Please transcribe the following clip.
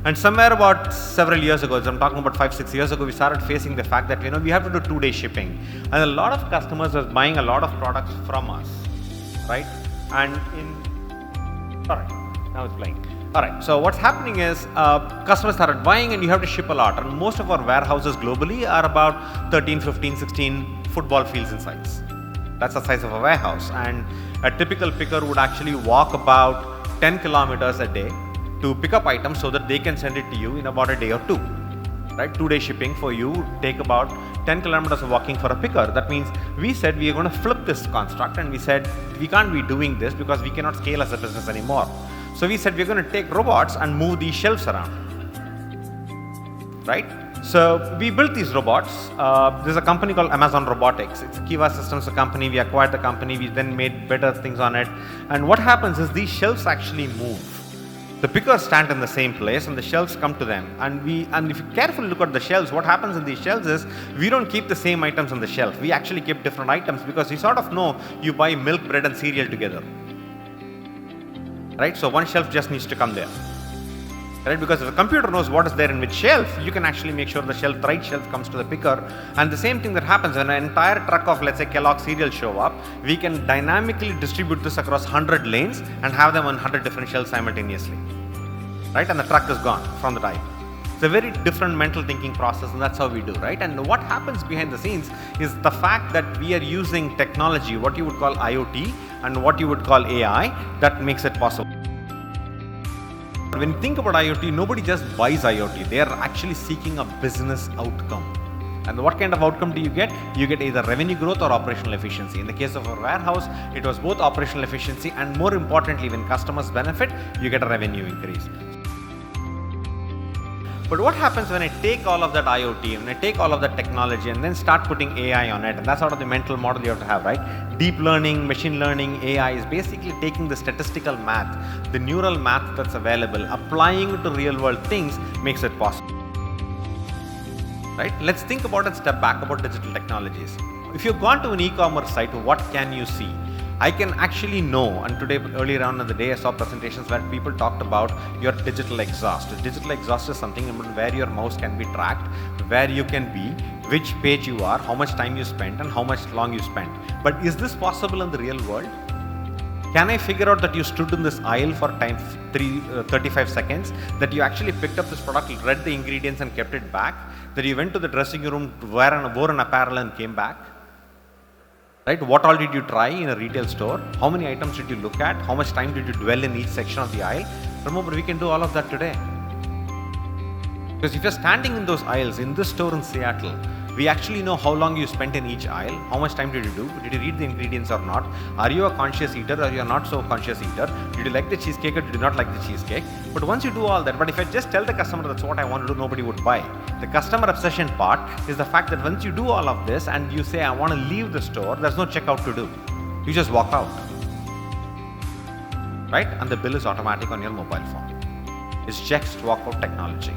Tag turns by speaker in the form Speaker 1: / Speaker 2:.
Speaker 1: And somewhere about several years ago, I'm talking about 5-6 years ago, we started facing the fact that we have to do 2-day shipping, and a lot of customers are buying a lot of products from us, right? And all right, now it's playing. All right, so what's happening is customers started buying, and you have to ship a lot. And most of our warehouses globally are about 13, 15, 16 football fields in size. That's the size of a warehouse. And a typical picker would actually walk about 10 kilometers a day to pick up items so that they can send it to you in about a day or two. Right? 2-day shipping for you take about 10 kilometers of walking for a picker. That means we said we are going to flip this construct, and we said we can't be doing this because we cannot scale as a business anymore. So we said we're going to take robots and move these shelves around. Right? So we built these robots. There's a company called Amazon Robotics. It's a Kiva Systems company. We acquired the company. We then made better things on it. And what happens is these shelves actually move. The pickers stand in the same place and the shelves come to them. And if you carefully look at the shelves, what happens in these shelves is we don't keep the same items on the shelf. We actually keep different items because you sort of know you buy milk, bread and cereal together. Right? So one shelf just needs to come there. Right? Because if the computer knows what is there in which shelf, you can actually make sure the right shelf comes to the picker. And the same thing that happens when an entire truck of, let's say, Kellogg's cereal show up, we can dynamically distribute this across 100 lanes and have them on 100 different shelves simultaneously. Right? And the truck is gone from the time. It's a very different mental thinking process, and that's how we do, right? And what happens behind the scenes is the fact that we are using technology, what you would call IoT and what you would call AI, that makes it possible. When you think about IoT, nobody just buys IoT. They are actually seeking a business outcome. And what kind of outcome do you get? You get either revenue growth or operational efficiency. In the case of our warehouse, it was both operational efficiency and, more importantly, when customers benefit, you get a revenue increase. But what happens when I take all of that IoT, when I take all of that technology and then start putting AI on it? And that's sort of the mental model you have to have, right? Deep learning, machine learning, AI is basically taking the statistical math, the neural math that's available, applying it to real world things makes it possible. Right? Let's think about and step back about digital technologies. If you've gone to an e-commerce site, what can you see? I can actually know, and today, earlier on in the day, I saw presentations where people talked about your digital exhaust. Digital exhaust is something where your mouse can be tracked, where you can be, which page you are, how much time you spent, and how much long you spent. But is this possible in the real world? Can I figure out that you stood in this aisle for 35 seconds, that you actually picked up this product, read the ingredients and kept it back, that you went to the dressing room, wore an apparel and came back? Right? What all did you try in a retail store? How many items did you look at? How much time did you dwell in each section of the aisle? Remember, we can do all of that today. Because if you're standing in those aisles in this store in Seattle, we actually know how long you spent in each aisle, how much time did you do, did you read the ingredients or not, are you a conscious eater or you're not so conscious eater, did you like the cheesecake or did you not like the cheesecake? But once you do all that, but if I just tell the customer that's what I want to do, nobody would buy. The customer obsession part is the fact that once you do all of this and you say, I want to leave the store, there's no checkout to do. You just walk out. Right? And the bill is automatic on your mobile phone. It's just walkout technology.